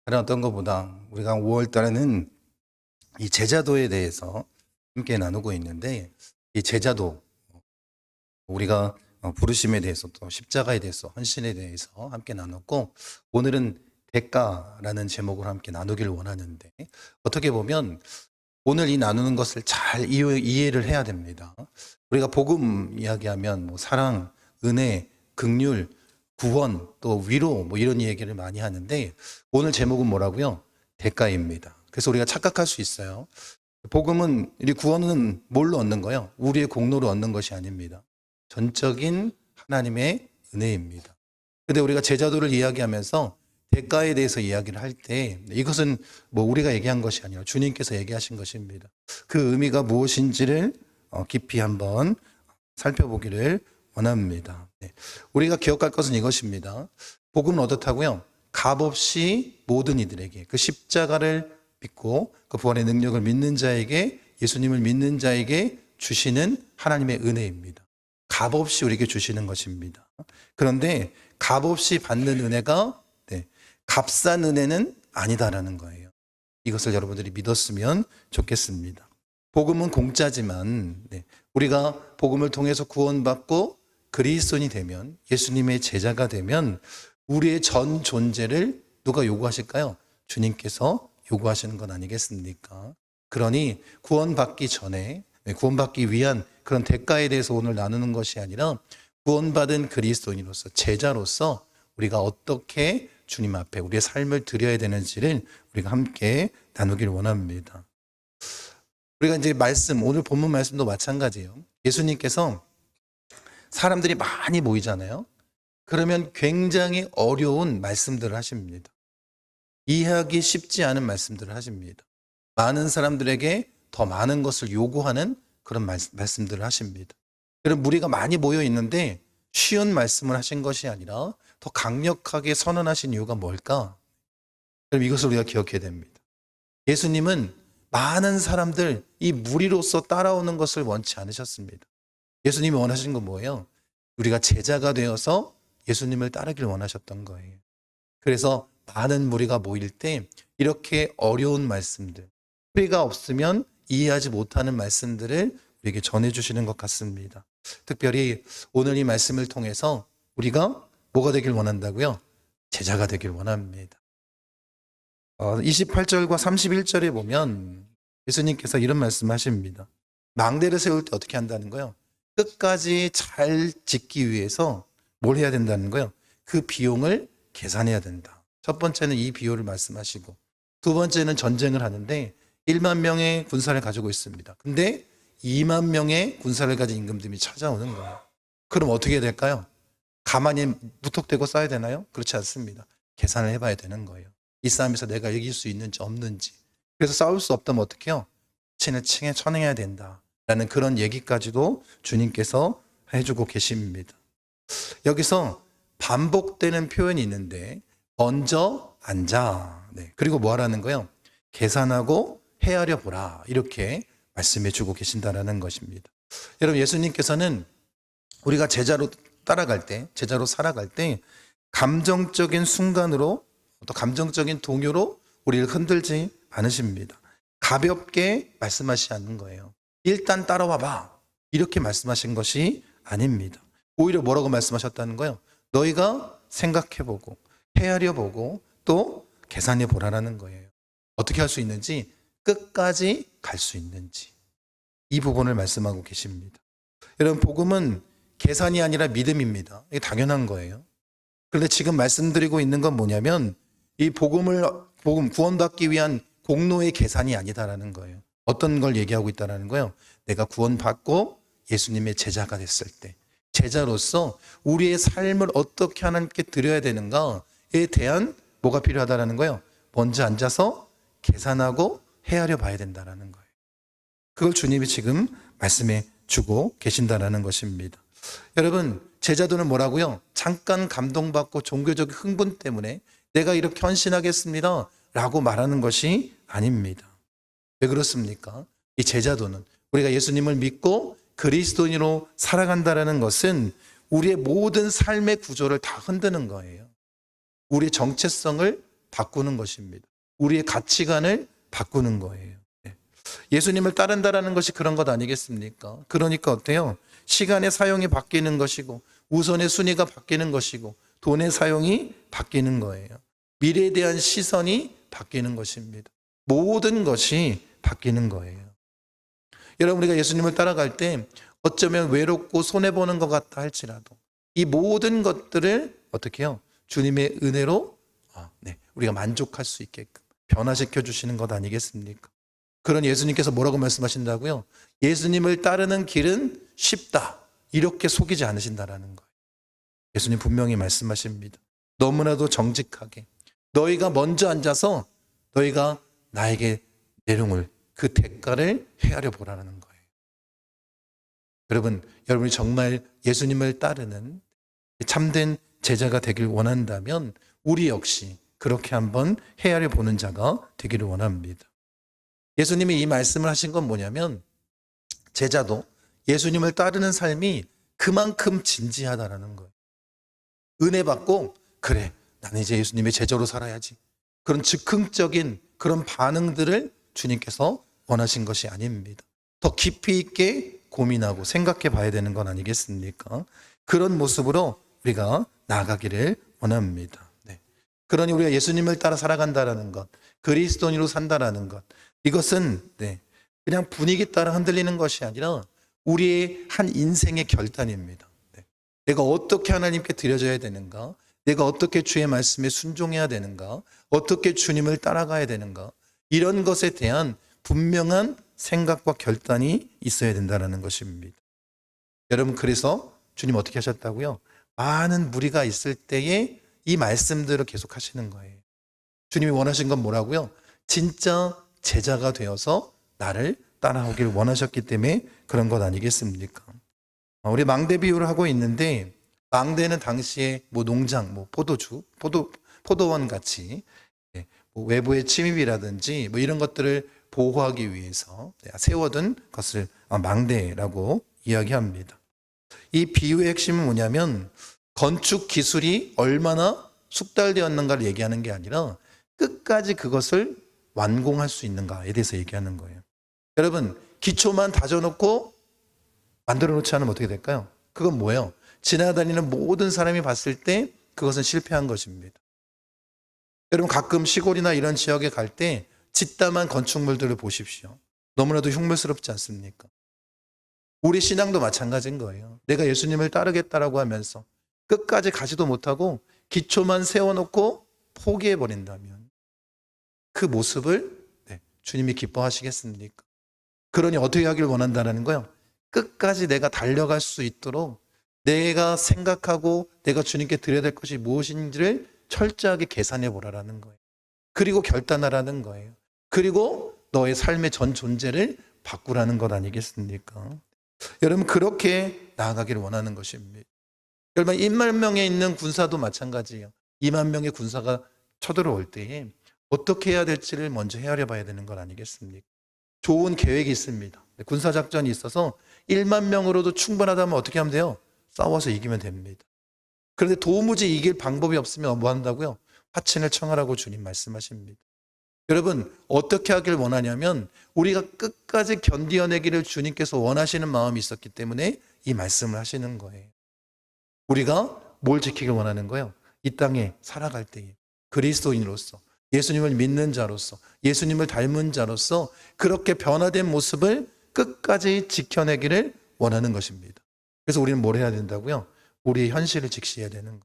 다른 어떤 것보다 우리가 5월 달에는 이 제자도에 대해서 함께 나누고 있는데, 이 제자도, 우리가 부르심에 대해서 또 십자가에 대해서 헌신에 대해서 함께 나눴고, 오늘은 대가라는 제목으로 함께 나누길 원하는데, 어떻게 보면 오늘 이 나누는 것을 잘 이해를 해야 됩니다. 우리가 복음 이야기하면 뭐 사랑, 은혜, 긍휼, 구원, 또 위로 뭐 이런 얘기를 많이 하는데, 오늘 제목은 뭐라고요? 대가입니다. 그래서 우리가 착각할 수 있어요. 복음은, 이 구원은 뭘로 얻는 거예요? 우리의 공로로 얻는 것이 아닙니다. 전적인 하나님의 은혜입니다. 근데 우리가 제자도를 이야기하면서 대가에 대해서 이야기를 할 때 이것은 뭐 우리가 얘기한 것이 아니라 주님께서 얘기하신 것입니다. 그 의미가 무엇인지를 깊이 한번 살펴보기를 원합니다. 우리가 기억할 것은 이것입니다. 복음은 어떻다고요? 값없이 모든 이들에게 그 십자가를 믿고 그 부활의 능력을 믿는 자에게, 예수님을 믿는 자에게 주시는 하나님의 은혜입니다. 값없이 우리에게 주시는 것입니다. 그런데 값없이 받는 은혜가 값싼 은혜는 아니다라는 거예요. 이것을 여러분들이 믿었으면 좋겠습니다. 복음은 공짜지만 우리가 복음을 통해서 구원받고 그리스도인이 되면, 예수님의 제자가 되면 우리의 전 존재를 누가 요구하실까요? 주님께서 요구하시는 건 아니겠습니까? 그러니 구원받기 전에, 구원받기 위한 그런 대가에 대해서 오늘 나누는 것이 아니라, 구원받은 그리스도인으로서, 제자로서 우리가 어떻게 주님 앞에 우리의 삶을 드려야 되는지를 우리가 함께 나누길 원합니다. 우리가 이제 오늘 본문 말씀도 마찬가지예요. 예수님께서 사람들이 많이 모이잖아요. 그러면 굉장히 어려운 말씀들을 하십니다. 이해하기 쉽지 않은 말씀들을 하십니다. 많은 사람들에게 더 많은 것을 요구하는 그런 말씀들을 하십니다. 여러분, 무리가 많이 모여 있는데 쉬운 말씀을 하신 것이 아니라 더 강력하게 선언하신 이유가 뭘까? 그럼 이것을 우리가 기억해야 됩니다. 예수님은 많은 사람들, 이 무리로서 따라오는 것을 원치 않으셨습니다. 예수님이 원하신 건 뭐예요? 우리가 제자가 되어서 예수님을 따르길 원하셨던 거예요. 그래서 많은 무리가 모일 때 이렇게 어려운 말씀들, 뿌리가 없으면 이해하지 못하는 말씀들을 우리에게 전해주시는 것 같습니다. 특별히 오늘 이 말씀을 통해서 우리가 뭐가 되길 원한다고요? 제자가 되길 원합니다. 28절과 31절에 보면 예수님께서 이런 말씀하십니다. 망대를 세울 때 어떻게 한다는 거예요? 끝까지 잘 짓기 위해서 뭘 해야 된다는 거예요? 그 비용을 계산해야 된다. 첫 번째는 이 비용을 말씀하시고, 두 번째는 전쟁을 하는데 1만 명의 군사를 가지고 있습니다. 근데 2만 명의 군사를 가진 임금들이 찾아오는 거예요. 그럼 어떻게 해야 될까요? 가만히 무턱대고 싸야 되나요? 그렇지 않습니다. 계산을 해봐야 되는 거예요. 이 싸움에서 내가 이길 수 있는지 없는지. 그래서 싸울 수 없다면 어떻게 해요? 친을 칭에 천행해야 된다 라는 그런 얘기까지도 주님께서 해주고 계십니다. 여기서 반복되는 표현이 있는데, 먼저 앉아, 그리고 뭐 하라는 거예요? 계산하고 헤아려 보라, 이렇게 말씀해 주고 계신다라는 것입니다. 여러분, 예수님께서는 우리가 제자로 따라갈 때, 제자로 살아갈 때 감정적인 순간으로, 또 감정적인 동요로 우리를 흔들지 않으십니다. 가볍게 말씀하시지 않는 거예요. 일단 따라와 봐, 이렇게 말씀하신 것이 아닙니다. 오히려 뭐라고 말씀하셨다는 거예요? 너희가 생각해보고 헤아려보고 또 계산해보라는 거예요. 어떻게 할 수 있는지, 끝까지 갈 수 있는지, 이 부분을 말씀하고 계십니다. 여러분, 복음은 계산이 아니라 믿음입니다. 이게 당연한 거예요. 그런데 지금 말씀드리고 있는 건 뭐냐면, 이 복음 구원받기 위한 공로의 계산이 아니다라는 거예요. 어떤 걸 얘기하고 있다라는 거예요? 내가 구원받고 예수님의 제자가 됐을 때, 제자로서 우리의 삶을 어떻게 하나님께 드려야 되는가에 대한 뭐가 필요하다라는 거예요? 먼저 앉아서 계산하고 헤아려 봐야 된다라는 거예요. 그걸 주님이 지금 말씀해 주고 계신다라는 것입니다. 여러분, 제자도는 뭐라고요? 잠깐 감동받고 종교적 흥분 때문에 내가 이렇게 헌신하겠습니다 라고 말하는 것이 아닙니다. 왜 그렇습니까? 이 제자도는, 우리가 예수님을 믿고 그리스도인으로 살아간다는 것은 우리의 모든 삶의 구조를 다 흔드는 거예요. 우리의 정체성을 바꾸는 것입니다. 우리의 가치관을 바꾸는 거예요. 네. 예수님을 따른다라는 것이 그런 것 아니겠습니까? 그러니까 어때요? 시간의 사용이 바뀌는 것이고 우선의 순위가 바뀌는 것이고 돈의 사용이 바뀌는 거예요. 미래에 대한 시선이 바뀌는 것입니다. 모든 것이 바뀌는 거예요. 여러분, 우리가 예수님을 따라갈 때 어쩌면 외롭고 손해보는 것 같다 할지라도 이 모든 것들을 어떻게 해요? 주님의 은혜로 우리가 만족할 수 있게끔 변화시켜 주시는 것 아니겠습니까? 그런 예수님께서 뭐라고 말씀하신다고요? 예수님을 따르는 길은 쉽다. 이렇게 속이지 않으신다라는 거예요. 예수님 분명히 말씀하십니다. 너무나도 정직하게 너희가 먼저 앉아서 너희가 나에게 내용을 그 대가를 헤아려 보라는 거예요. 여러분이 정말 예수님을 따르는 참된 제자가 되길 원한다면 우리 역시 그렇게 한번 헤아려 보는 자가 되기를 원합니다. 예수님이 이 말씀을 하신 건 뭐냐면 제자도 예수님을 따르는 삶이 그만큼 진지하다라는 거예요. 은혜 받고 그래 나는 이제 예수님의 제자로 살아야지. 그런 즉흥적인 그런 반응들을 주님께서 원하신 것이 아닙니다. 더 깊이 있게 고민하고 생각해 봐야 되는 건 아니겠습니까? 그런 모습으로 우리가 나아가기를 원합니다. 네. 그러니 우리가 예수님을 따라 살아간다라는 것, 그리스도인으로 산다라는 것, 이것은 그냥 분위기 따라 흔들리는 것이 아니라 우리의 한 인생의 결단입니다. 내가 어떻게 하나님께 드려져야 되는가? 내가 어떻게 주의 말씀에 순종해야 되는가? 어떻게 주님을 따라가야 되는가? 이런 것에 대한 분명한 생각과 결단이 있어야 된다는 것입니다. 여러분, 그래서 주님 어떻게 하셨다고요? 많은 무리가 있을 때에 이 말씀들을 계속 하시는 거예요. 주님이 원하신 건 뭐라고요? 진짜 제자가 되어서 나를 따라오길 원하셨기 때문에 그런 것 아니겠습니까? 우리 망대 비유를 하고 있는데 망대는 당시에 농장, 포도주, 포도원 같이 외부의 침입이라든지 이런 것들을 보호하기 위해서 세워둔 것을 망대라고 이야기합니다. 이 비유의 핵심은 뭐냐면 건축 기술이 얼마나 숙달되었는가를 얘기하는 게 아니라 끝까지 그것을 완공할 수 있는가에 대해서 얘기하는 거예요. 여러분, 기초만 다져놓고 만들어 놓지 않으면 어떻게 될까요? 그건 뭐예요? 지나다니는 모든 사람이 봤을 때 그것은 실패한 것입니다. 여러분, 가끔 시골이나 이런 지역에 갈 때 짓담한 건축물들을 보십시오. 너무나도 흉물스럽지 않습니까? 우리 신앙도 마찬가지인 거예요. 내가 예수님을 따르겠다라고 하면서 끝까지 가지도 못하고 기초만 세워놓고 포기해버린다면 그 모습을 주님이 기뻐하시겠습니까? 그러니 어떻게 하길 원한다는 거예요? 끝까지 내가 달려갈 수 있도록 내가 생각하고 내가 주님께 드려야 될 것이 무엇인지를 철저하게 계산해 보라라는 거예요. 그리고 결단하라는 거예요. 그리고 너의 삶의 전 존재를 바꾸라는 것 아니겠습니까? 여러분, 그렇게 나아가기를 원하는 것입니다. 여러분, 1만 명에 있는 군사도 마찬가지예요. 2만 명의 군사가 쳐들어올 때에 어떻게 해야 될지를 먼저 헤아려 봐야 되는 것 아니겠습니까? 좋은 계획이 있습니다. 군사작전이 있어서 1만 명으로도 충분하다면 어떻게 하면 돼요? 싸워서 이기면 됩니다. 그런데 도무지 이길 방법이 없으면 뭐 한다고요? 화친을 청하라고 주님 말씀하십니다. 여러분, 어떻게 하길 원하냐면 우리가 끝까지 견디어내기를 주님께서 원하시는 마음이 있었기 때문에 이 말씀을 하시는 거예요. 우리가 뭘 지키길 원하는 거예요? 이 땅에 살아갈 때에 그리스도인으로서 예수님을 믿는 자로서 예수님을 닮은 자로서 그렇게 변화된 모습을 끝까지 지켜내기를 원하는 것입니다. 그래서 우리는 뭘 해야 된다고요? 우리의 현실을 직시해야 되는 거예요.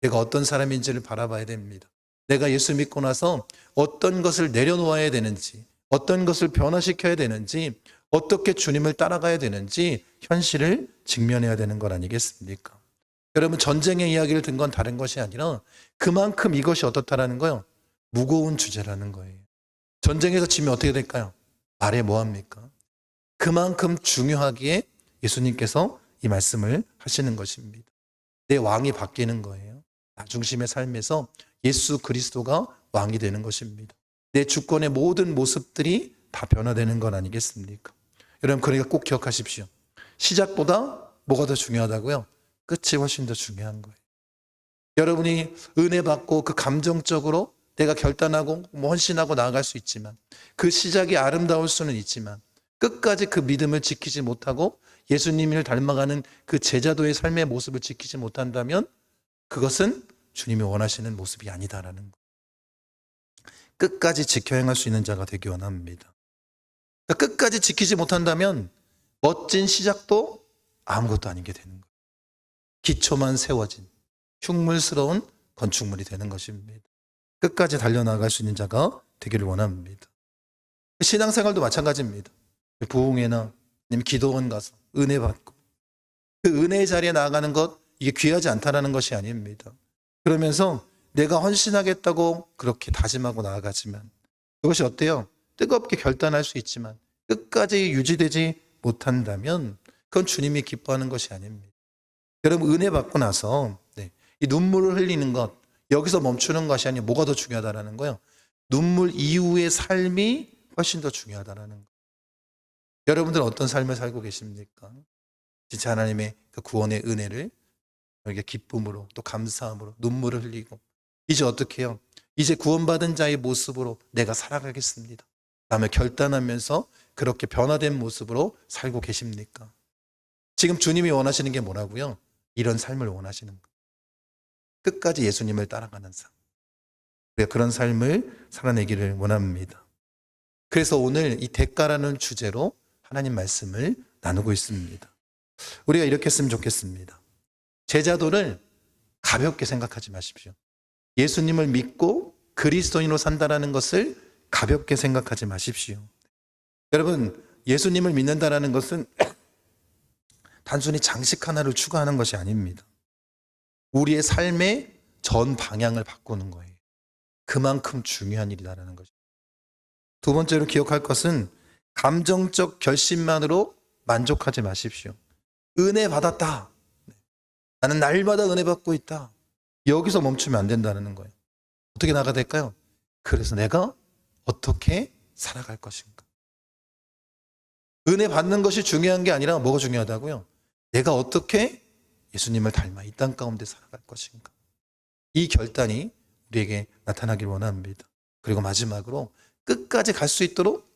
내가 어떤 사람인지를 바라봐야 됩니다. 내가 예수 믿고 나서 어떤 것을 내려놓아야 되는지, 어떤 것을 변화시켜야 되는지, 어떻게 주님을 따라가야 되는지 현실을 직면해야 되는 것 아니겠습니까? 여러분, 전쟁의 이야기를 든 건 다른 것이 아니라 그만큼 이것이 어떻다라는 거예요? 무거운 주제라는 거예요. 전쟁에서 지면 어떻게 될까요? 말해 뭐합니까? 그만큼 중요하기에 예수님께서 이 말씀을 하시는 것입니다. 내 왕이 바뀌는 거예요. 나 중심의 삶에서 예수 그리스도가 왕이 되는 것입니다. 내 주권의 모든 모습들이 다 변화되는 건 아니겠습니까? 여러분, 그러니까 꼭 기억하십시오. 시작보다 뭐가 더 중요하다고요? 끝이 훨씬 더 중요한 거예요. 여러분이 은혜 받고 그 감정적으로 내가 결단하고 헌신하고 나아갈 수 있지만, 그 시작이 아름다울 수는 있지만 끝까지 그 믿음을 지키지 못하고 예수님을 닮아가는 그 제자도의 삶의 모습을 지키지 못한다면 그것은 주님이 원하시는 모습이 아니다라는 것. 끝까지 지켜 행할 수 있는 자가 되기 원합니다. 끝까지 지키지 못한다면 멋진 시작도 아무것도 아닌 게 되는 거예요. 기초만 세워진 흉물스러운 건축물이 되는 것입니다. 끝까지 달려나갈 수 있는 자가 되기를 원합니다. 신앙생활도 마찬가지입니다. 부흥회나 아니면 기도원 가서 은혜 받고 그 은혜의 자리에 나아가는 것, 이게 귀하지 않다라는 것이 아닙니다. 그러면서 내가 헌신하겠다고 그렇게 다짐하고 나아가지만 그것이 어때요? 뜨겁게 결단할 수 있지만 끝까지 유지되지 못한다면 그건 주님이 기뻐하는 것이 아닙니다. 여러분, 은혜 받고 나서 이 눈물을 흘리는 것, 여기서 멈추는 것이 아니라 뭐가 더 중요하다라는 거예요. 눈물 이후의 삶이 훨씬 더 중요하다라는 거예요. 여러분들은 어떤 삶을 살고 계십니까? 진짜 하나님의 그 구원의 은혜를 이렇게 기쁨으로 또 감사함으로 눈물을 흘리고 이제 어떻게 해요? 이제 구원받은 자의 모습으로 내가 살아가겠습니다. 다음에 결단하면서 그렇게 변화된 모습으로 살고 계십니까? 지금 주님이 원하시는 게 뭐라고요? 이런 삶을 원하시는 거예요. 끝까지 예수님을 따라가는 삶. 우리가 그런 삶을 살아내기를 원합니다. 그래서 오늘 이 대가라는 주제로 하나님 말씀을 나누고 있습니다. 우리가 이렇게 했으면 좋겠습니다. 제자도를 가볍게 생각하지 마십시오. 예수님을 믿고 그리스도인으로 산다라는 것을 가볍게 생각하지 마십시오. 여러분, 예수님을 믿는다라는 것은 단순히 장식 하나를 추구하는 것이 아닙니다. 우리의 삶의 전 방향을 바꾸는 거예요. 그만큼 중요한 일이다라는 것입니다. 두 번째로 기억할 것은 감정적 결심만으로 만족하지 마십시오. 은혜 받았다. 나는 날마다 은혜 받고 있다. 여기서 멈추면 안 된다는 거예요. 어떻게 나가야 될까요? 그래서 내가 어떻게 살아갈 것인가? 은혜 받는 것이 중요한 게 아니라 뭐가 중요하다고요? 내가 어떻게 예수님을 닮아 이 땅 가운데 살아갈 것인가? 이 결단이 우리에게 나타나길 원합니다. 그리고 마지막으로 끝까지 갈 수 있도록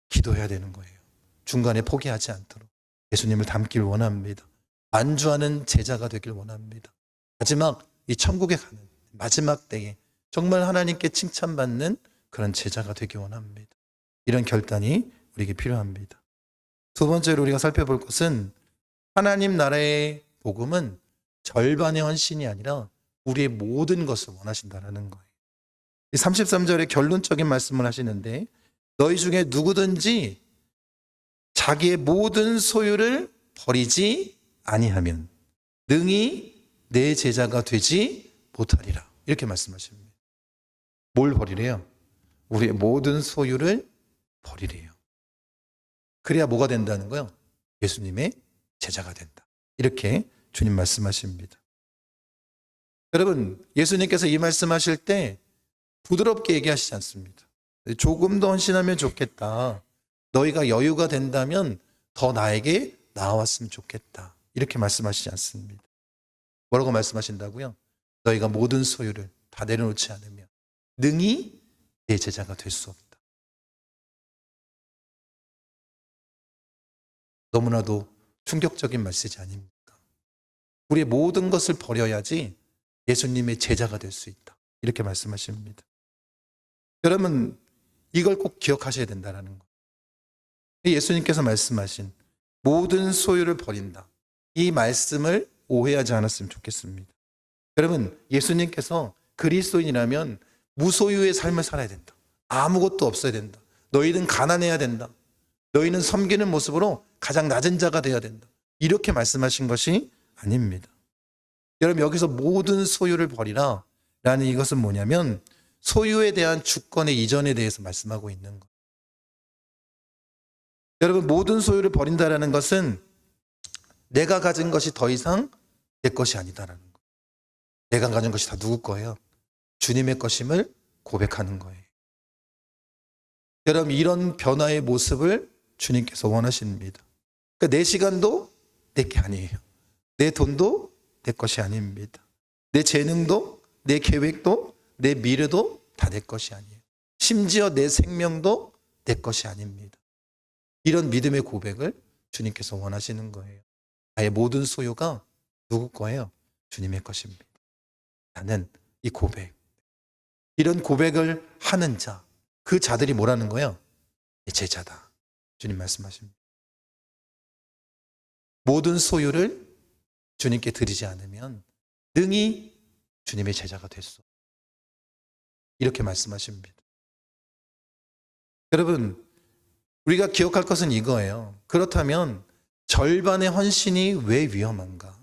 기도해야 되는 거예요. 중간에 포기하지 않도록 예수님을 닮길 원합니다. 안주하는 제자가 되길 원합니다. 마지막 이 천국에 가는 마지막 때에 정말 하나님께 칭찬받는 그런 제자가 되기 원합니다. 이런 결단이 우리에게 필요합니다. 두 번째로 우리가 살펴볼 것은 하나님 나라의 복음은 절반의 헌신이 아니라 우리의 모든 것을 원하신다는 거예요. 33절에 결론적인 말씀을 하시는데 너희 중에 누구든지 자기의 모든 소유를 버리지 아니하면 능히 내 제자가 되지 못하리라. 이렇게 말씀하십니다. 뭘 버리래요? 우리의 모든 소유를 버리래요. 그래야 뭐가 된다는 거예요? 예수님의 제자가 된다. 이렇게 주님 말씀하십니다. 여러분, 예수님께서 이 말씀하실 때 부드럽게 얘기하시지 않습니다. 조금 더 헌신하면 좋겠다. 너희가 여유가 된다면 더 나에게 나아왔으면 좋겠다. 이렇게 말씀하시지 않습니다. 뭐라고 말씀하신다고요? 너희가 모든 소유를 다 내려놓지 않으면 능히 내 제자가 될 수 없다. 너무나도 충격적인 메시지 아닙니까? 우리의 모든 것을 버려야지 예수님의 제자가 될 수 있다. 이렇게 말씀하십니다. 여러분, 이걸 꼭 기억하셔야 된다는 거예요. 예수님께서 말씀하신 모든 소유를 버린다. 이 말씀을 오해하지 않았으면 좋겠습니다. 여러분, 예수님께서 그리스도인이라면 무소유의 삶을 살아야 된다. 아무것도 없어야 된다. 너희는 가난해야 된다. 너희는 섬기는 모습으로 가장 낮은 자가 되어야 된다. 이렇게 말씀하신 것이 아닙니다. 여러분, 여기서 모든 소유를 버리라 라는 이것은 뭐냐면 소유에 대한 주권의 이전에 대해서 말씀하고 있는 것. 여러분, 모든 소유를 버린다라는 것은 내가 가진 것이 더 이상 내 것이 아니다라는 것. 내가 가진 것이 다 누구 거예요? 주님의 것임을 고백하는 거예요. 여러분, 이런 변화의 모습을 주님께서 원하십니다. 그러니까 내 시간도 내 게 아니에요. 내 돈도 내 것이 아닙니다. 내 재능도 내 계획도 내 미래도 다 내 것이 아니에요. 심지어 내 생명도 내 것이 아닙니다. 이런 믿음의 고백을 주님께서 원하시는 거예요. 나의 모든 소유가 누구 거예요? 주님의 것입니다. 나는 이 고백, 이런 고백을 하는 자, 그 자들이 뭐라는 거예요? 제자다. 주님 말씀하십니다. 모든 소유를 주님께 드리지 않으면 능히 주님의 제자가 됐소. 이렇게 말씀하십니다. 여러분, 우리가 기억할 것은 이거예요. 그렇다면 절반의 헌신이 왜 위험한가?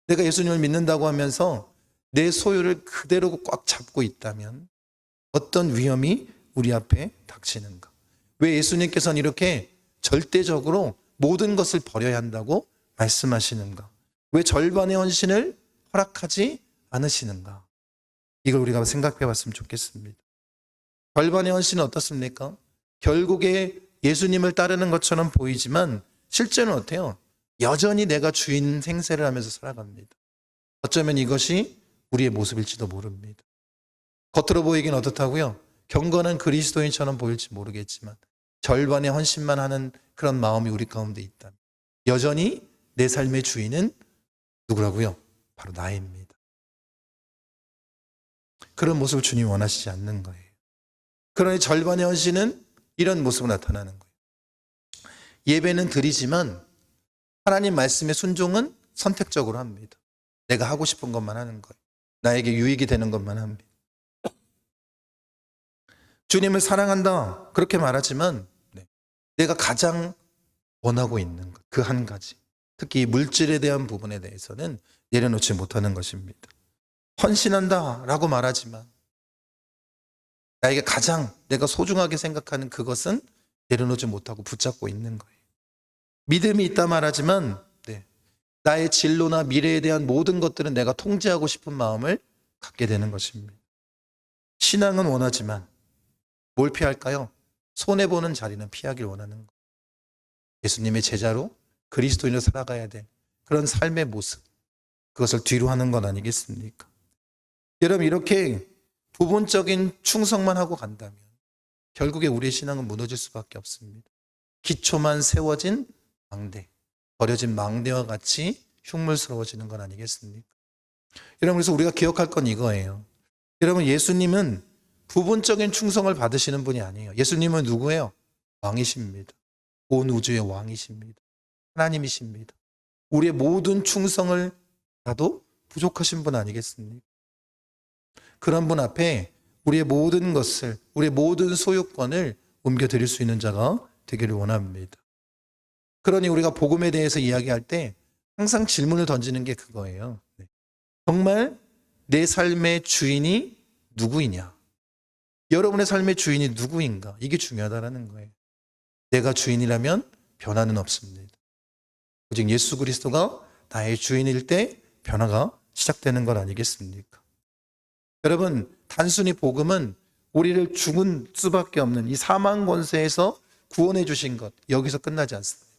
내가 예수님을 믿는다고 하면서 내 소유를 그대로 꽉 잡고 있다면 어떤 위험이 우리 앞에 닥치는가? 왜 예수님께서는 이렇게 절대적으로 모든 것을 버려야 한다고 말씀하시는가? 왜 절반의 헌신을 허락하지 않으시는가? 이걸 우리가 생각해 봤으면 좋겠습니다. 절반의 헌신은 어떻습니까? 결국에 예수님을 따르는 것처럼 보이지만 실제는 어때요? 여전히 내가 주인 생세를 하면서 살아갑니다. 어쩌면 이것이 우리의 모습일지도 모릅니다. 겉으로 보이긴 어떻다고요? 경건한 그리스도인처럼 보일지 모르겠지만 절반의 헌신만 하는 그런 마음이 우리 가운데 있다면 여전히 내 삶의 주인은 누구라고요? 바로 나입니다. 그런 모습을 주님이 원하시지 않는 거예요. 그러니 절반의 헌신은 이런 모습으로 나타나는 거예요. 예배는 드리지만 하나님 말씀의 순종은 선택적으로 합니다. 내가 하고 싶은 것만 하는 거예요. 나에게 유익이 되는 것만 합니다. 주님을 사랑한다 그렇게 말하지만 내가 가장 원하고 있는 것, 그 한 가지, 특히 물질에 대한 부분에 대해서는 내려놓지 못하는 것입니다. 헌신한다 라고 말하지만 나에게 가장 내가 소중하게 생각하는 그것은 내려놓지 못하고 붙잡고 있는 거예요. 믿음이 있다 말하지만 나의 진로나 미래에 대한 모든 것들은 내가 통제하고 싶은 마음을 갖게 되는 것입니다. 신앙은 원하지만 뭘 피할까요? 손해보는 자리는 피하길 원하는 거예요. 예수님의 제자로 그리스도인으로 살아가야 될 그런 삶의 모습, 그것을 뒤로 하는 건 아니겠습니까? 여러분, 이렇게 부분적인 충성만 하고 간다면 결국에 우리의 신앙은 무너질 수밖에 없습니다. 기초만 세워진 망대, 버려진 망대와 같이 흉물스러워지는 건 아니겠습니까? 여러분, 그래서 우리가 기억할 건 이거예요. 여러분, 예수님은 부분적인 충성을 받으시는 분이 아니에요. 예수님은 누구예요? 왕이십니다. 온 우주의 왕이십니다. 하나님이십니다. 우리의 모든 충성을 다도 부족하신 분 아니겠습니까? 그런 분 앞에 우리의 모든 것을, 우리의 모든 소유권을 옮겨드릴 수 있는 자가 되기를 원합니다. 그러니 우리가 복음에 대해서 이야기할 때 항상 질문을 던지는 게 그거예요. 정말 내 삶의 주인이 누구이냐? 여러분의 삶의 주인이 누구인가? 이게 중요하다는 거예요. 내가 주인이라면 변화는 없습니다. 오직 예수 그리스도가 나의 주인일 때 변화가 시작되는 건 아니겠습니까? 여러분, 단순히 복음은 우리를 죽은 수밖에 없는 이 사망 권세에서 구원해 주신 것, 여기서 끝나지 않습니다.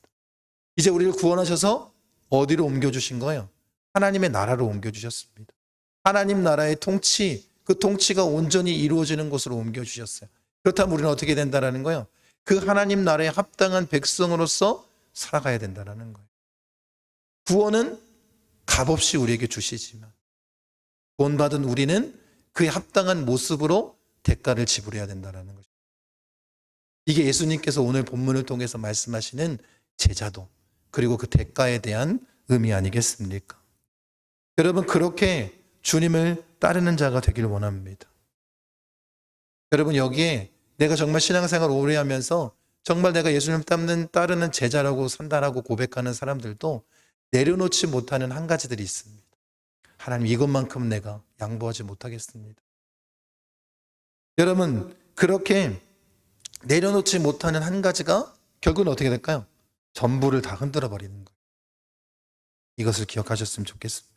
이제 우리를 구원하셔서 어디로 옮겨주신 거예요? 하나님의 나라로 옮겨주셨습니다. 하나님 나라의 통치, 그 통치가 온전히 이루어지는 곳으로 옮겨주셨어요. 그렇다면 우리는 어떻게 된다는 거예요? 그 하나님 나라에 합당한 백성으로서 살아가야 된다는 거예요. 구원은 값없이 우리에게 주시지만 구원받은 우리는 그에 합당한 모습으로 대가를 지불해야 된다는 것입니다. 이게 예수님께서 오늘 본문을 통해서 말씀하시는 제자도, 그리고 그 대가에 대한 의미 아니겠습니까? 여러분, 그렇게 주님을 따르는 자가 되기를 원합니다. 여러분, 여기에 내가 정말 신앙생활 오래 하면서 정말 내가 예수님 따르는 제자라고 산다라고 고백하는 사람들도 내려놓지 못하는 한 가지들이 있습니다. 하나님, 이것만큼 내가 양보하지 못하겠습니다. 여러분, 그렇게 내려놓지 못하는 한 가지가 결국은 어떻게 될까요? 전부를 다 흔들어 버리는 거예요. 이것을 기억하셨으면 좋겠습니다.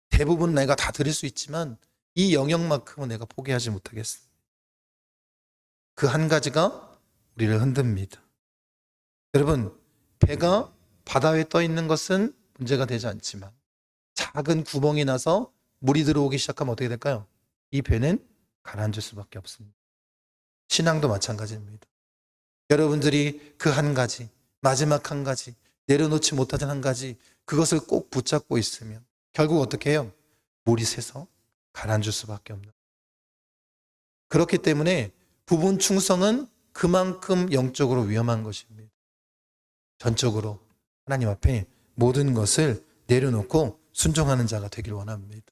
대부분 내가 다 드릴 수 있지만 이 영역만큼은 내가 포기하지 못하겠습니다. 그 한 가지가 우리를 흔듭니다. 여러분, 배가 바다 위에 떠 있는 것은 문제가 되지 않지만 작은 구멍이 나서 물이 들어오기 시작하면 어떻게 될까요? 이 배는 가라앉을 수밖에 없습니다. 신앙도 마찬가지입니다. 여러분들이 그 한 가지, 마지막 한 가지, 내려놓지 못하던 한 가지, 그것을 꼭 붙잡고 있으면 결국 어떻게 해요? 물이 새서 가라앉을 수밖에 없는. 그렇기 때문에 부분 충성은 그만큼 영적으로 위험한 것입니다. 전적으로 하나님 앞에 모든 것을 내려놓고 순종하는 자가 되길 원합니다.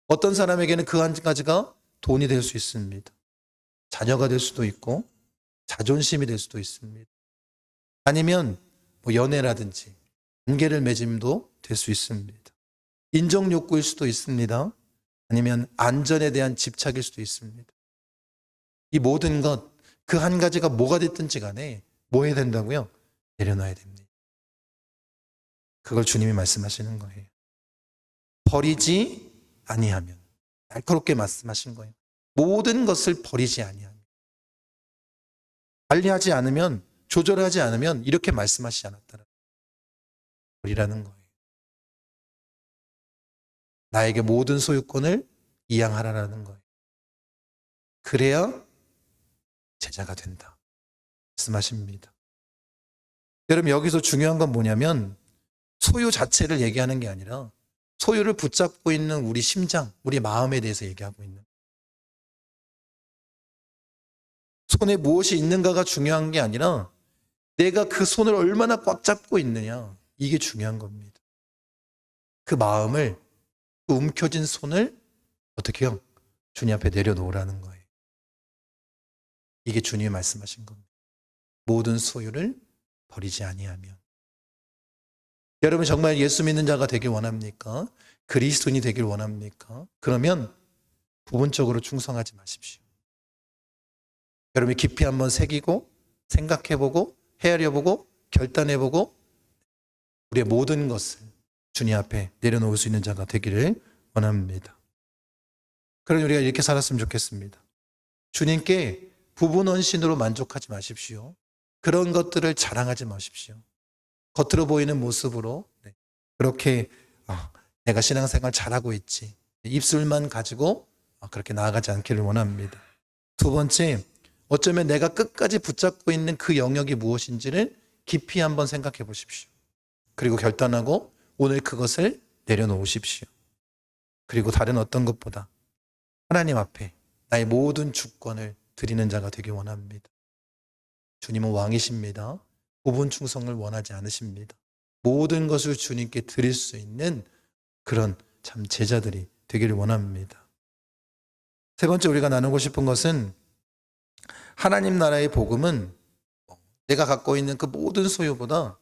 어떤 사람에게는 그 한 가지가 돈이 될 수 있습니다. 자녀가 될 수도 있고 자존심이 될 수도 있습니다. 아니면 뭐 연애라든지 관계를 맺음도 될 수 있습니다. 인정 욕구일 수도 있습니다. 아니면 안전에 대한 집착일 수도 있습니다. 이 모든 것, 그 한 가지가 뭐가 됐든지 간에 뭐 해야 된다고요? 내려놔야 됩니다. 그걸 주님이 말씀하시는 거예요. 버리지 아니하면. 날카롭게 말씀하신 거예요. 모든 것을 버리지 아니하면. 관리하지 않으면, 조절하지 않으면 이렇게 말씀하시지 않았다는 버리라는 거예요. 나에게 모든 소유권을 이양하라는 거예요. 그래야 제자가 된다. 말씀하십니다. 여러분, 여기서 중요한 건 뭐냐면 소유 자체를 얘기하는 게 아니라 소유를 붙잡고 있는 우리 심장, 우리 마음에 대해서 얘기하고 있는. 손에 무엇이 있는가가 중요한 게 아니라 내가 그 손을 얼마나 꽉 잡고 있느냐, 이게 중요한 겁니다. 그 마음을, 그 움켜진 손을 어떻게 해요? 주님 앞에 내려놓으라는 거예요. 이게 주님이 말씀하신 겁니다. 모든 소유를 버리지 아니하면. 여러분, 정말 예수 믿는 자가 되길 원합니까? 그리스도인이 되길 원합니까? 그러면 부분적으로 충성하지 마십시오. 여러분이 깊이 한번 새기고 생각해보고 헤아려보고 결단해보고 우리의 모든 것을 주님 앞에 내려놓을 수 있는 자가 되기를 원합니다. 그럼 우리가 이렇게 살았으면 좋겠습니다. 주님께 부분 헌신으로 만족하지 마십시오. 그런 것들을 자랑하지 마십시오. 겉으로 보이는 모습으로 그렇게 내가 신앙생활 잘하고 있지, 입술만 가지고 그렇게 나아가지 않기를 원합니다. 두 번째, 어쩌면 내가 끝까지 붙잡고 있는 그 영역이 무엇인지를 깊이 한번 생각해 보십시오. 그리고 결단하고 오늘 그것을 내려놓으십시오. 그리고 다른 어떤 것보다 하나님 앞에 나의 모든 주권을 드리는 자가 되길 원합니다. 주님은 왕이십니다. 부분 충성을 원하지 않으십니다. 모든 것을 주님께 드릴 수 있는 그런 참 제자들이 되기를 원합니다. 세 번째 우리가 나누고 싶은 것은 하나님 나라의 복음은 내가 갖고 있는 그 모든 소유보다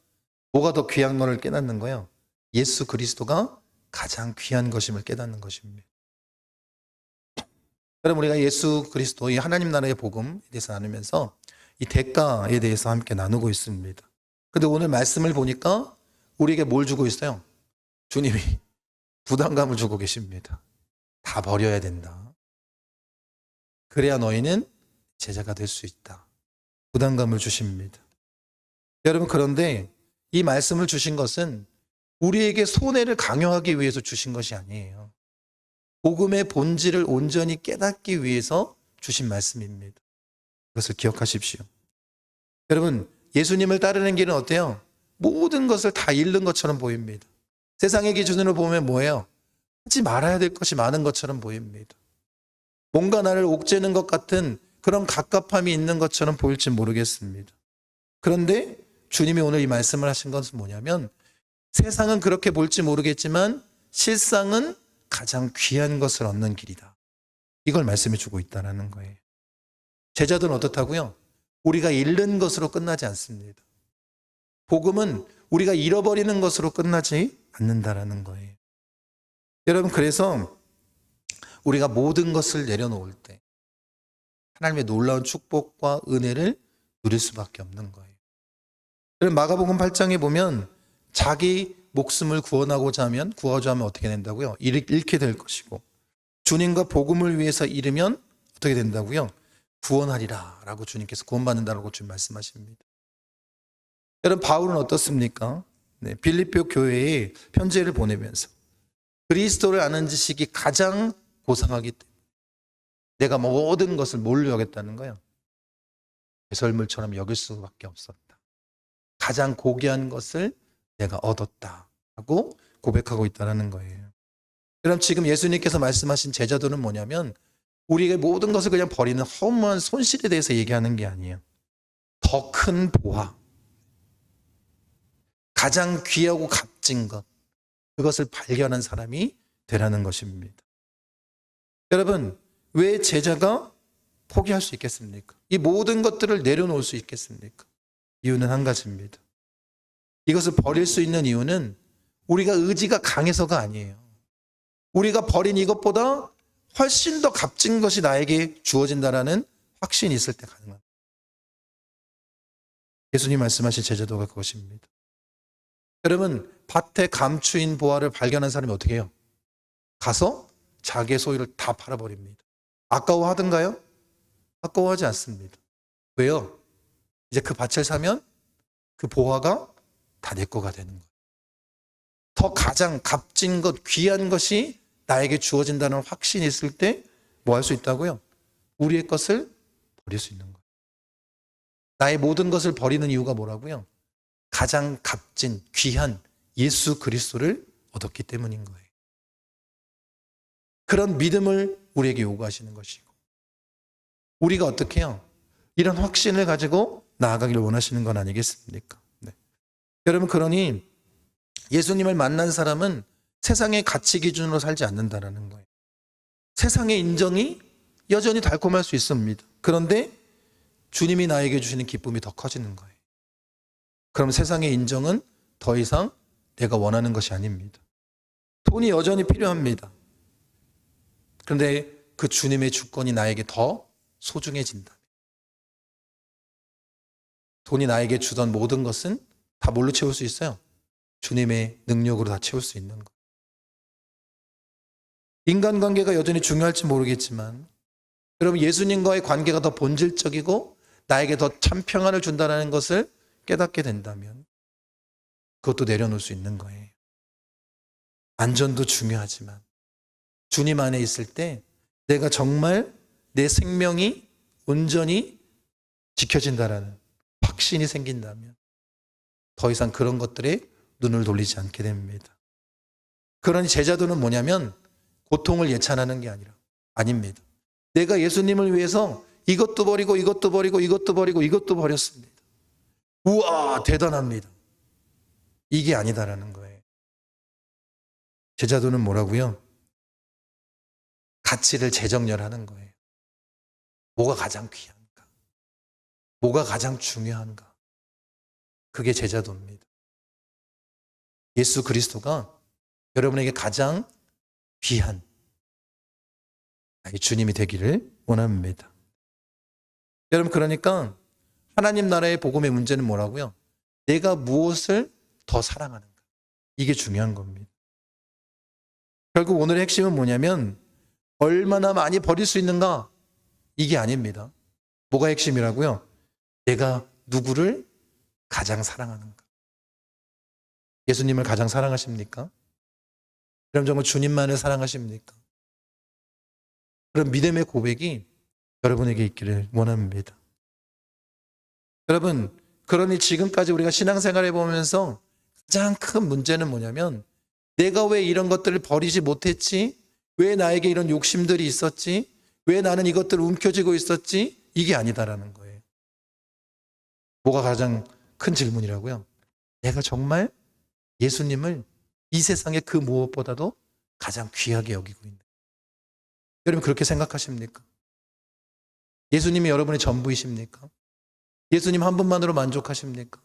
뭐가 더 귀한 것을 깨닫는 거예요? 예수 그리스도가 가장 귀한 것임을 깨닫는 것입니다. 여러분, 우리가 예수 그리스도, 이 하나님 나라의 복음에 대해서 나누면서 이 대가에 대해서 함께 나누고 있습니다. 근데 오늘 말씀을 보니까 우리에게 뭘 주고 있어요? 주님이 부담감을 주고 계십니다. 다 버려야 된다. 그래야 너희는 제자가 될 수 있다. 부담감을 주십니다. 여러분, 그런데 이 말씀을 주신 것은 우리에게 손해를 강요하기 위해서 주신 것이 아니에요. 복음의 본질을 온전히 깨닫기 위해서 주신 말씀입니다. 그것을 기억하십시오. 여러분, 예수님을 따르는 길은 어때요? 모든 것을 다 잃는 것처럼 보입니다. 세상의 기준으로 보면 뭐예요? 하지 말아야 될 것이 많은 것처럼 보입니다. 뭔가 나를 옥죄는 것 같은 그런 갑갑함이 있는 것처럼 보일지 모르겠습니다. 그런데 주님이 오늘 이 말씀을 하신 것은 뭐냐면 세상은 그렇게 볼지 모르겠지만 실상은 가장 귀한 것을 얻는 길이다. 이걸 말씀해 주고 있다는 거예요. 제자들은 어떻다고요? 우리가 잃는 것으로 끝나지 않습니다. 복음은 우리가 잃어버리는 것으로 끝나지 않는다라는 거예요. 여러분, 그래서 우리가 모든 것을 내려놓을 때 하나님의 놀라운 축복과 은혜를 누릴 수밖에 없는 거예요. 여러분, 마가복음 8장에 보면 자기 목숨을 구원하고자 하면 어떻게 된다고요? 잃게 될 것이고 주님과 복음을 위해서 잃으면 어떻게 된다고요? 구원하리라 라고 주님께서 구원받는다라고 주님 말씀하십니다. 여러분, 바울은 어떻습니까? 빌립보 교회에 편지를 보내면서 그리스도를 아는 지식이 가장 고상하기 때문에 내가 모든 것을 뭘로 여겼다는 거예요? 배설물처럼 여길 수밖에 없었다. 가장 고귀한 것을 내가 얻었다 하고 고백하고 있다는 거예요. 그럼 지금 예수님께서 말씀하신 제자도는 뭐냐면 우리의 모든 것을 그냥 버리는 허무한 손실에 대해서 얘기하는 게 아니에요. 더 큰 보화, 가장 귀하고 값진 것, 그것을 발견한 사람이 되라는 것입니다. 여러분, 왜 제자가 포기할 수 있겠습니까? 이 모든 것들을 내려놓을 수 있겠습니까? 이유는 한 가지입니다. 이것을 버릴 수 있는 이유는 우리가 의지가 강해서가 아니에요. 우리가 버린 이것보다 훨씬 더 값진 것이 나에게 주어진다라는 확신이 있을 때 가능합니다. 예수님 말씀하신 제자도가 그것입니다. 여러분, 밭에 감추인 보화를 발견한 사람이 어떻게 해요? 가서 자기의 소유를 다 팔아버립니다. 아까워하던가요? 아까워하지 않습니다. 왜요? 이제 그 밭을 사면 그 보화가 다 내 거가 되는 거예요. 더 가장 값진 것, 귀한 것이 나에게 주어진다는 확신이 있을 때 뭐 할 수 있다고요? 우리의 것을 버릴 수 있는 거예요. 나의 모든 것을 버리는 이유가 뭐라고요? 가장 값진, 귀한 예수 그리스도를 얻었기 때문인 거예요. 그런 믿음을 우리에게 요구하시는 것이고, 우리가 어떻게 해요? 이런 확신을 가지고 나아가기를 원하시는 건 아니겠습니까? 네. 여러분, 그러니 예수님을 만난 사람은 세상의 가치 기준으로 살지 않는다는 거예요. 세상의 인정이 여전히 달콤할 수 있습니다. 그런데 주님이 나에게 주시는 기쁨이 더 커지는 거예요. 그럼 세상의 인정은 더 이상 내가 원하는 것이 아닙니다. 돈이 여전히 필요합니다. 그런데 그 주님의 주권이 나에게 더 소중해진다. 돈이 나에게 주던 모든 것은 다 뭘로 채울 수 있어요? 주님의 능력으로 다 채울 수 있는 것. 인간관계가 여전히 중요할지 모르겠지만 여러분, 예수님과의 관계가 더 본질적이고 나에게 더 참 평안을 준다는 것을 깨닫게 된다면 그것도 내려놓을 수 있는 거예요. 안전도 중요하지만 주님 안에 있을 때 내가 정말 내 생명이 온전히 지켜진다라는 확신이 생긴다면 더 이상 그런 것들에 눈을 돌리지 않게 됩니다. 그러니 제자도는 뭐냐면 고통을 예찬하는 게 아닙니다. 내가 예수님을 위해서 이것도 버리고 이것도 버리고 이것도 버리고 이것도 버렸습니다. 우와, 대단합니다. 이게 아니다라는 거예요. 제자도는 뭐라고요? 가치를 재정렬하는 거예요. 뭐가 가장 귀한가? 뭐가 가장 중요한가? 그게 제자도입니다. 예수 그리스도가 여러분에게 가장 귀한 나의 주님이 되기를 원합니다. 여러분, 그러니까 하나님 나라의 복음의 문제는 뭐라고요? 내가 무엇을 더 사랑하는가? 이게 중요한 겁니다. 결국 오늘의 핵심은 뭐냐면 얼마나 많이 버릴 수 있는가? 이게 아닙니다. 뭐가 핵심이라고요? 내가 누구를 가장 사랑하는가? 예수님을 가장 사랑하십니까? 그럼 정말 주님만을 사랑하십니까? 그런 믿음의 고백이 여러분에게 있기를 원합니다. 여러분, 그러니 지금까지 우리가 신앙생활해 보면서 가장 큰 문제는 뭐냐면 내가 왜 이런 것들을 버리지 못했지? 왜 나에게 이런 욕심들이 있었지? 왜 나는 이것들을 움켜쥐고 있었지? 이게 아니다라는 거예요. 뭐가 가장 큰 질문이라고요? 내가 정말 예수님을 이 세상의 그 무엇보다도 가장 귀하게 여기고 있는. 여러분, 그렇게 생각하십니까? 예수님이 여러분의 전부이십니까? 예수님 한 분만으로 만족하십니까?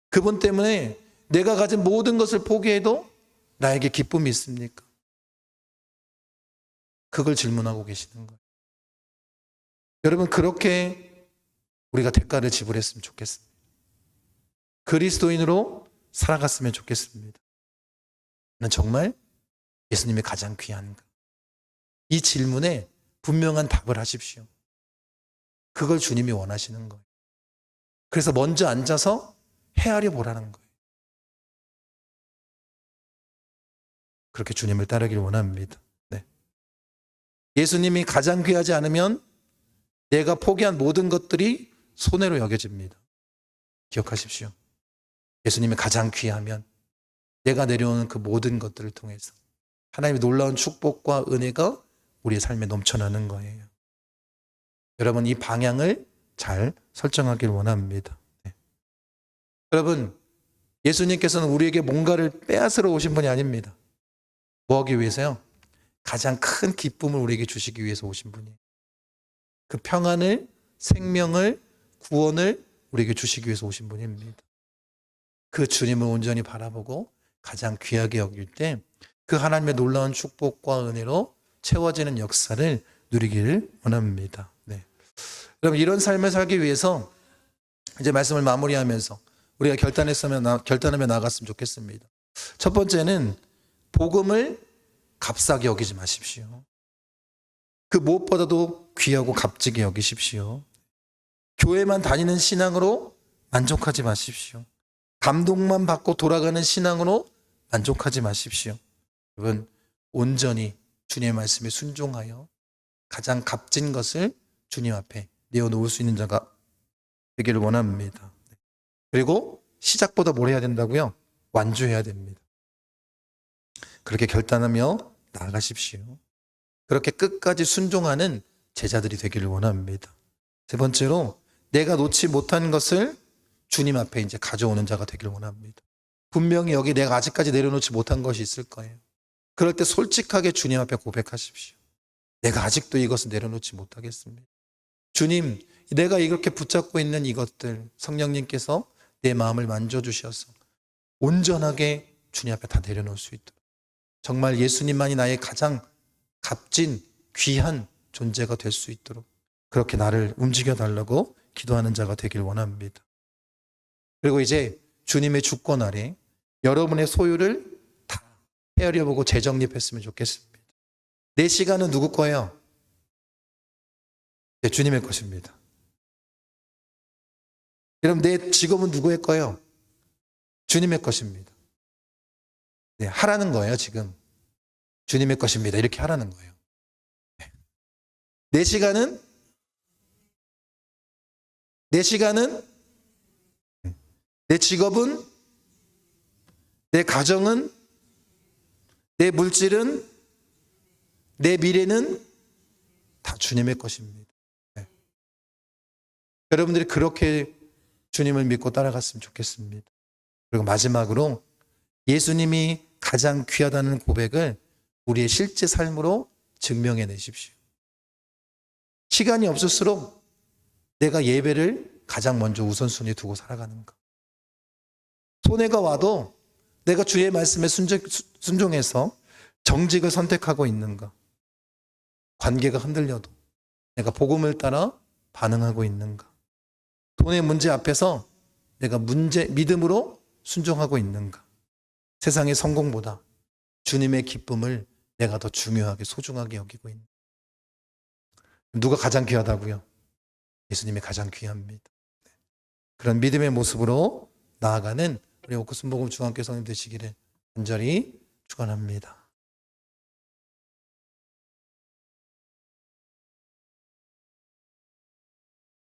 그분 때문에 내가 가진 모든 것을 포기해도 나에게 기쁨이 있습니까? 그걸 질문하고 계시는 거예요. 여러분, 그렇게 우리가 대가를 지불했으면 좋겠습니다. 그리스도인으로 살아갔으면 좋겠습니다. 난 정말 예수님이 가장 귀한가? 이 질문에 분명한 답을 하십시오. 그걸 주님이 원하시는 거예요. 그래서 먼저 앉아서 헤아려 보라는 거예요. 그렇게 주님을 따르기를 원합니다. 예수님이 가장 귀하지 않으면 내가 포기한 모든 것들이 손해로 여겨집니다. 기억하십시오. 예수님이 가장 귀하면 내가 내려오는 그 모든 것들을 통해서 하나님의 놀라운 축복과 은혜가 우리의 삶에 넘쳐나는 거예요. 여러분, 이 방향을 잘 설정하길 원합니다. 네. 여러분, 예수님께서는 우리에게 뭔가를 빼앗으러 오신 분이 아닙니다. 뭐 하기 위해서요? 가장 큰 기쁨을 우리에게 주시기 위해서 오신 분이에요. 그 평안을, 생명을, 구원을 우리에게 주시기 위해서 오신 분입니다. 그 주님을 온전히 바라보고 가장 귀하게 여길 때 그 하나님의 놀라운 축복과 은혜로 채워지는 역사를 누리기를 원합니다. 네. 여러분, 이런 삶을 살기 위해서 이제 말씀을 마무리하면서 우리가 결단하며 나갔으면 좋겠습니다. 첫 번째는 복음을 값싸게 여기지 마십시오. 그 무엇보다도 귀하고 값지게 여기십시오. 교회만 다니는 신앙으로 만족하지 마십시오. 감동만 받고 돌아가는 신앙으로 만족하지 마십시오. 여러분, 온전히 주님의 말씀에 순종하여 가장 값진 것을 주님 앞에 내어놓을 수 있는 자가 되기를 원합니다. 그리고 시작보다 뭘 해야 된다고요? 완주해야 됩니다. 그렇게 결단하며 나아가십시오. 그렇게 끝까지 순종하는 제자들이 되기를 원합니다. 세 번째로, 내가 놓지 못한 것을 주님 앞에 이제 가져오는 자가 되기를 원합니다. 분명히 여기 내가 아직까지 내려놓지 못한 것이 있을 거예요. 그럴 때 솔직하게 주님 앞에 고백하십시오. 내가 아직도 이것을 내려놓지 못하겠습니다. 주님, 내가 이렇게 붙잡고 있는 이것들 성령님께서 내 마음을 만져주셔서 온전하게 주님 앞에 다 내려놓을 수 있도록, 정말 예수님만이 나의 가장 값진 귀한 존재가 될 수 있도록 그렇게 나를 움직여 달라고 기도하는 자가 되길 원합니다. 그리고 이제 주님의 주권 아래 여러분의 소유를 다 헤아려보고 재정립했으면 좋겠습니다. 내 시간은 누구 거예요? 네, 주님의 것입니다. 여러분, 내 직업은 누구의 거예요? 주님의 것입니다. 네, 하라는 거예요. 지금 주님의 것입니다. 이렇게 하라는 거예요. 네. 내 시간은 내 직업은, 내 가정은, 내 물질은, 내 미래는 다 주님의 것입니다. 네. 여러분들이 그렇게 주님을 믿고 따라갔으면 좋겠습니다. 그리고 마지막으로 예수님이 가장 귀하다는 고백을 우리의 실제 삶으로 증명해 내십시오. 시간이 없을수록 내가 예배를 가장 먼저 우선순위에 두고 살아가는가. 손해가 와도 내가 주의 말씀에 순종해서 정직을 선택하고 있는가. 관계가 흔들려도 내가 복음을 따라 반응하고 있는가. 돈의 문제 앞에서 내가 믿음으로 순종하고 있는가. 세상의 성공보다 주님의 기쁨을 내가 더 중요하게 소중하게 여기고 있는가. 누가 가장 귀하다고요? 예수님이 가장 귀합니다. 그런 믿음의 모습으로 나아가는 우리 오크순복음 중앙교회 성도님 되시기를 간절히 축원합니다.